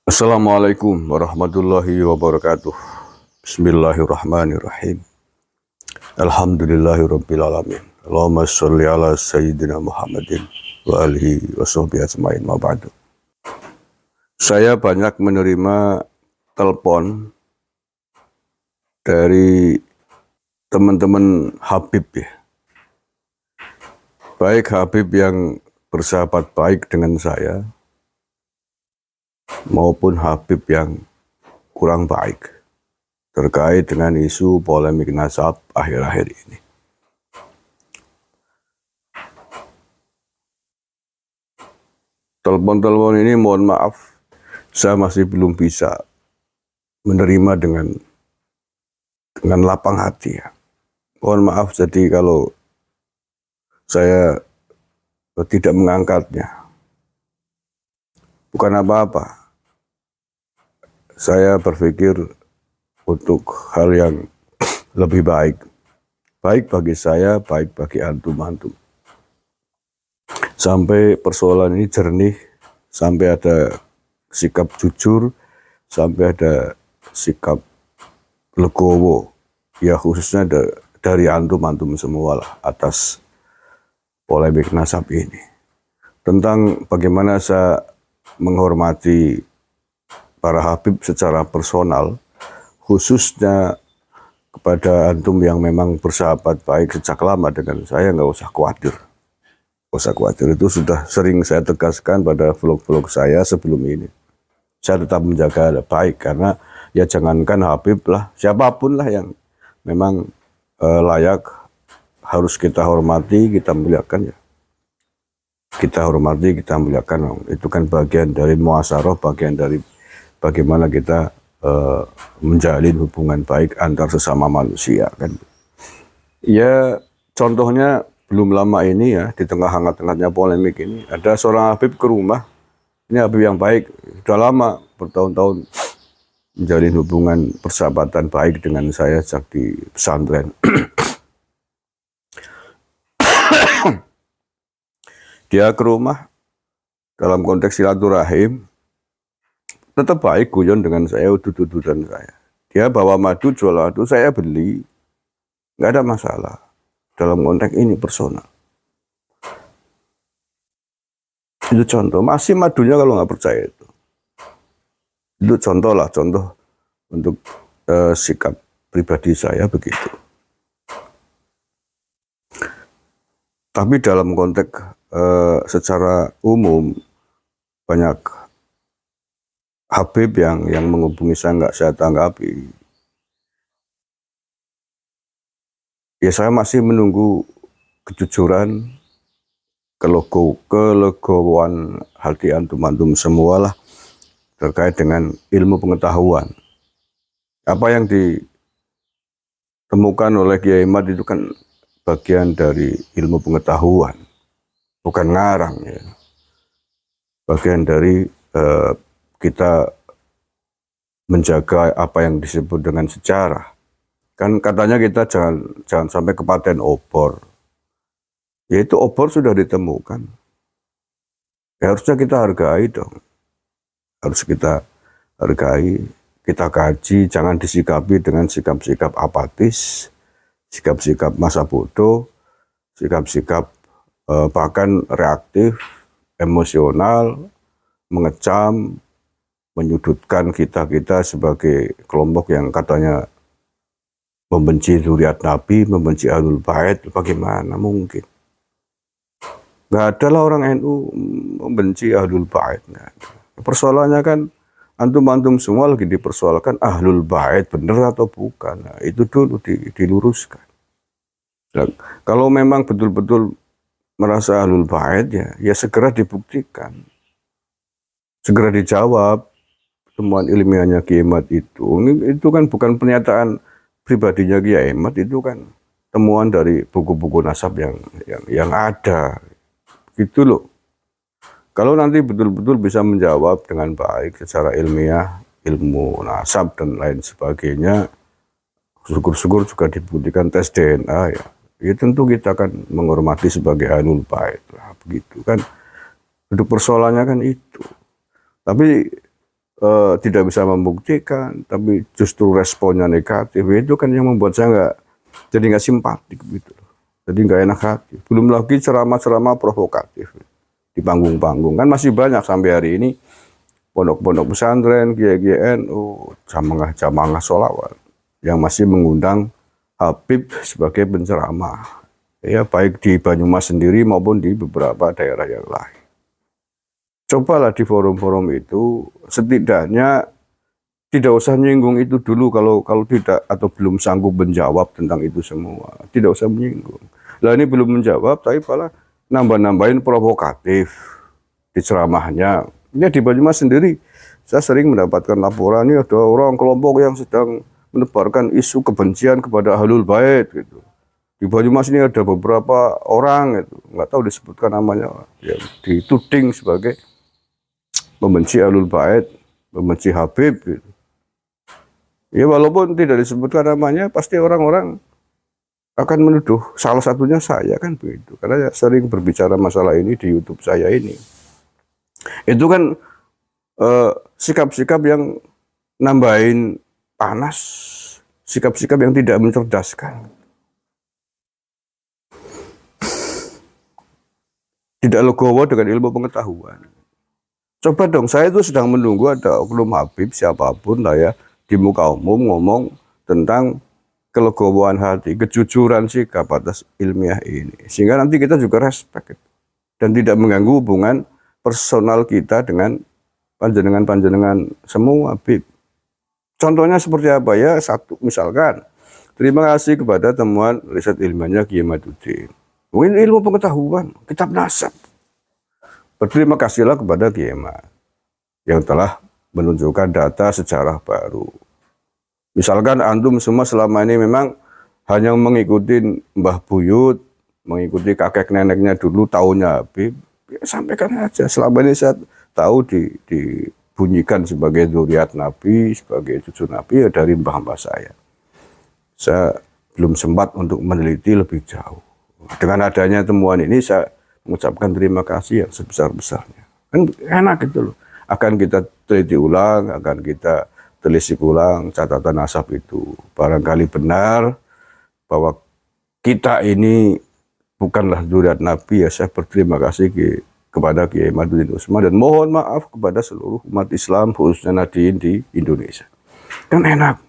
Assalamualaikum warahmatullahi wabarakatuh. Bismillahirrahmanirrahim. Alhamdulillahirabbil alamin. Allahumma sholli ala sayyidina Muhammadin wa alihi wa sahbihi ajmain ma ba'du. Saya banyak menerima telepon dari teman-teman Habib ya. Baik Habib yang bersahabat baik dengan saya maupun Habib yang kurang baik terkait dengan isu polemik nasab akhir-akhir ini. Telepon-telepon ini mohon maaf, saya masih belum bisa menerima dengan lapang hati ya. Mohon maaf jadi kalau saya tidak mengangkatnya. Bukan apa-apa. Saya berpikir untuk hal yang lebih baik. Baik bagi saya, baik bagi antum-antum. Sampai persoalan ini jernih, sampai ada sikap jujur, sampai ada sikap legowo. Ya khususnya dari antum-antum semua lah atas polemik nasab ini. Tentang bagaimana saya menghormati para Habib secara personal, khususnya kepada antum yang memang bersahabat baik sejak lama dengan saya, nggak usah khawatir. Nggak usah khawatir, itu sudah sering saya tegaskan pada vlog-vlog saya sebelum ini. Saya tetap menjaga baik, karena ya jangankan Habib lah, siapapun lah yang memang layak harus kita hormati, kita muliakan ya. Kita hormati, kita muliakan. Itu kan bagian dari muasaroh, bagian dari bagaimana kita menjalin hubungan baik antar sesama manusia kan. Ya contohnya belum lama ini ya, di tengah hangat-hangatnya polemik ini, ada seorang Habib ke rumah. Ini Habib yang baik, sudah lama, bertahun-tahun menjalin hubungan persahabatan baik dengan saya sejak di pesantren. Dia ke rumah dalam konteks silaturahim, tetap baik guyon dengan saya, udut-udutan saya. Dia bawa madu, jual madu, saya beli, nggak ada masalah. Dalam konteks ini personal. Itu contoh, masih madunya kalau nggak percaya itu. Itu contoh lah, contoh untuk sikap pribadi saya begitu. Tapi dalam konteks secara umum, banyak Habib yang menghubungi saya nggak saya tanggapi. Ya saya masih menunggu kejujuran, kelegowoan hati antum-antum semua lah terkait dengan ilmu pengetahuan. Apa yang ditemukan oleh Kiai Ahmad itu kan bagian dari ilmu pengetahuan, bukan ngarang ya. Bagian dari kita menjaga apa yang disebut dengan sejarah. Kan katanya kita jangan sampai kepaten obor. Yaitu obor sudah ditemukan. Ya harusnya kita hargai dong. Harus kita hargai, kita kaji, jangan disikapi dengan sikap-sikap apatis, sikap-sikap masa bodoh, sikap-sikap bahkan reaktif, emosional, mengecam, menyudutkan kita sebagai kelompok yang katanya membenci zuriat Nabi, membenci Ahlul Bait. Bagaimana mungkin? Nggak ada lah orang NU membenci Ahlul Bait. Persoalannya kan antum-antum semua lagi dipersoalkan Ahlul Bait benar atau bukan. Nah, itu dulu diluruskan. Dan kalau memang betul-betul merasa Ahlul Bait ya segera dibuktikan. Segera dijawab temuan ilmiahnya Kiai Ahmad itu. Itu kan bukan pernyataan pribadinya Kiai Ahmad, itu kan temuan dari buku-buku nasab yang ada. Gitu loh. Kalau nanti betul-betul bisa menjawab dengan baik secara ilmiah, ilmu nasab dan lain sebagainya, syukur-syukur juga dibuktikan tes DNA ya. Ya tentu kita akan menghormati sebagai Ahlul Bait lah, begitu kan. Untuk persoalannya kan itu. Tapi tidak bisa membuktikan, tapi justru responnya negatif, itu kan yang membuat saya nggak simpatik gitu. Jadi nggak enak hati. Belum lagi ceramah-ceramah provokatif di panggung-panggung, kan masih banyak sampai hari ini pondok-pondok pesantren, kiai-kiai NU, jamaah-jamaah sholawat yang masih mengundang Habib sebagai penceramah, ya baik di Banyumas sendiri maupun di beberapa daerah yang lain. Cobalah di forum-forum itu setidaknya tidak usah nyinggung itu dulu, kalau tidak atau belum sanggup menjawab tentang itu semua, tidak usah menyinggung. Lah ini belum menjawab tapi malah nambah-nambahin provokatif di ceramahnya. Ya di Banyumas sendiri saya sering mendapatkan laporan ini ada orang kelompok yang sedang menebarkan isu kebencian kepada Ahlul Bait gitu. Di Banyumas ini ada beberapa orang itu, nggak tahu disebutkan namanya, yang dituding sebagai membenci Ahlul Bait, membenci Habib gitu. Ya walaupun tidak disebutkan namanya, pasti orang-orang akan menuduh salah satunya saya kan begitu. Karena saya sering berbicara masalah ini di YouTube saya ini. Itu kan sikap-sikap yang nambahin panas, sikap-sikap yang tidak mencerdaskan. Tidak legowo dengan ilmu pengetahuan. Coba dong, saya itu sedang menunggu ada oknum Habib siapapun lah ya di muka umum ngomong tentang kelegowoan hati, kejujuran sikap atas ilmiah ini, sehingga nanti kita juga respect dan tidak mengganggu hubungan personal kita dengan panjenengan semua Habib. Contohnya seperti apa ya? Satu, misalkan terima kasih kepada temuan riset ilmiahnya Kiai Maduddin. Mungkin ilmu pengetahuan, kitab nasab. Berterima kasihlah kepada Kiai Mat yang telah menunjukkan data sejarah baru. Misalkan antum semua selama ini memang hanya mengikuti Mbah Buyut, mengikuti kakek neneknya dulu tahunnya Habib, ya sampaikan aja. Selama ini saya tahu dibunyikan sebagai zuriat Nabi, sebagai cucu Nabi ya dari mbah-mbah saya. Saya belum sempat untuk meneliti lebih jauh. Dengan adanya temuan ini saya mengucapkan terima kasih yang sebesar-besarnya. Kan enak gitu loh. Akan kita teliti ulang, akan kita telisik ulang catatan nasab itu. Barangkali benar bahwa kita ini bukanlah zuriat Nabi, ya saya berterima kasih kepada Kiai Maduddin Usman dan mohon maaf kepada seluruh umat Islam khususnya Nahdien di Indonesia. Kan enak.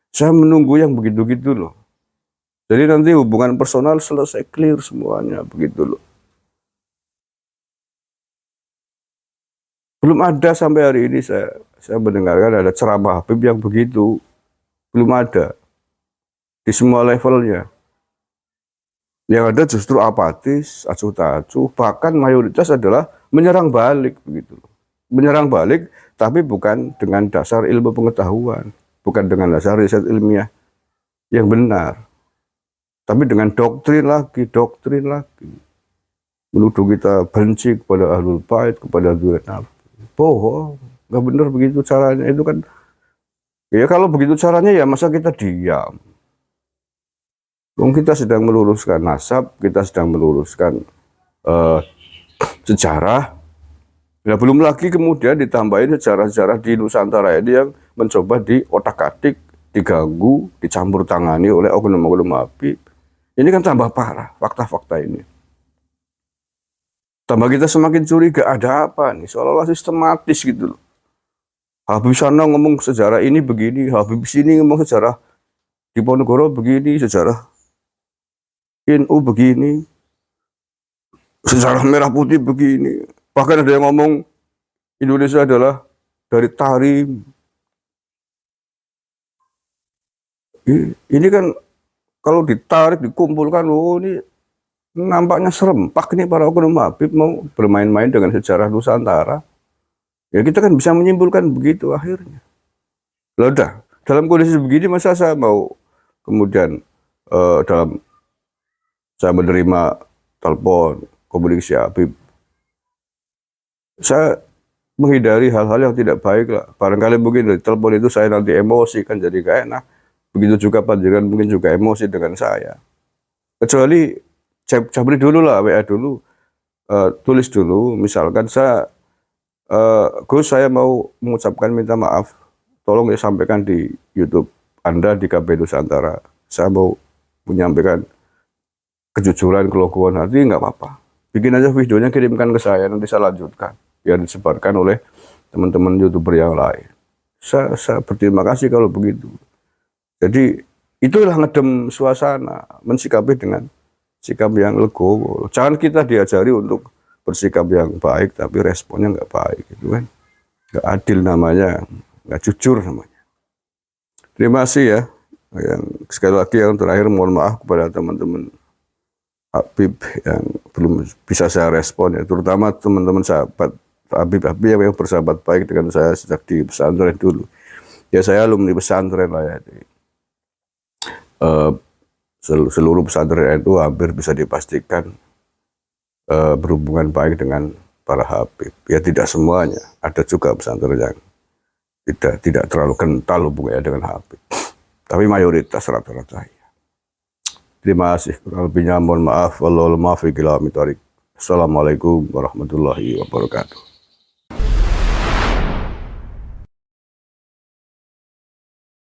Saya menunggu yang begitu-gitu loh. Jadi nanti hubungan personal selesai clear semuanya begitu loh. Belum ada sampai hari ini saya mendengarkan ada ceramah Habib yang begitu. Belum ada. Di semua levelnya. Yang ada justru apatis, acuh tak acuh, bahkan mayoritas adalah menyerang balik begitu. Menyerang balik tapi bukan dengan dasar ilmu pengetahuan, bukan dengan dasar riset ilmiah yang benar. Tapi dengan doktrin lagi. Menuduh kita benci kepada Ahlul Bait, kepada zuriat Nabi. Bohong, nggak benar begitu caranya. Itu kan, ya kalau begitu caranya ya masa kita diam. Kita sedang meluruskan nasab, kita sedang meluruskan sejarah. Ya belum lagi kemudian ditambahin sejarah-sejarah di Nusantara ini yang mencoba diotak-atik, diganggu, dicampur tangani oleh oknum-oknum Habib. Ini kan tambah parah fakta-fakta ini. Tambah kita semakin curiga, ada apa nih? Seolah-olah sistematis gitu loh. Habib sana ngomong sejarah ini begini, Habib sini ngomong sejarah Diponegoro begini, sejarah NU begini, sejarah merah putih begini. Bahkan ada yang ngomong Indonesia adalah dari Tarim. Ini kan kalau ditarik, dikumpulkan, oh ini nampaknya serempak nih para oknum Habib mau bermain-main dengan sejarah Nusantara. Ya kita kan bisa menyimpulkan begitu akhirnya. Lah udah, dalam kondisi begini masa saya mau kemudian saya menerima telepon komunikasi Habib. Saya menghindari hal-hal yang tidak baik lah. Barangkali mungkin dari telepon itu saya nanti emosi kan jadi gak enak. Begitu juga panjenengan mungkin juga emosi dengan saya. Kecuali cabri dulu lah, WA dulu, tulis dulu. Misalkan saya Gus, saya mau mengucapkan minta maaf. Tolong ya sampaikan di YouTube Anda di KP Nusantara. Saya mau menyampaikan kejujuran, keloguhan hati, nggak apa-apa. Bikin aja videonya, kirimkan ke saya, nanti saya lanjutkan. Biar disebarkan oleh teman-teman YouTuber yang lain. Saya berterima kasih kalau begitu. Jadi itulah ngedem suasana, mensikapi dengan sikap yang legowo. Jangan kita diajari untuk bersikap yang baik, tapi responnya nggak baik, gitu kan? Nggak adil namanya, nggak jujur namanya. Terima kasih ya. Yang sekali lagi yang terakhir mohon maaf kepada teman-teman Habib yang belum bisa saya respon ya, terutama teman-teman sahabat Habib yang bersahabat baik dengan saya sejak di pesantren dulu. Ya saya alumni pesantren lah ya. Seluruh pesantren itu hampir bisa dipastikan berhubungan baik dengan para Habib. Ya tidak semuanya, ada juga pesantren yang tidak terlalu kental hubungannya dengan Habib. Tapi mayoritas rata-rata ya. Terima kasih. Kurang lebihnya mohon maaf. Wallahul muwaffiq ila aqwamit thoriq. Assalamualaikum warahmatullahi wabarakatuh.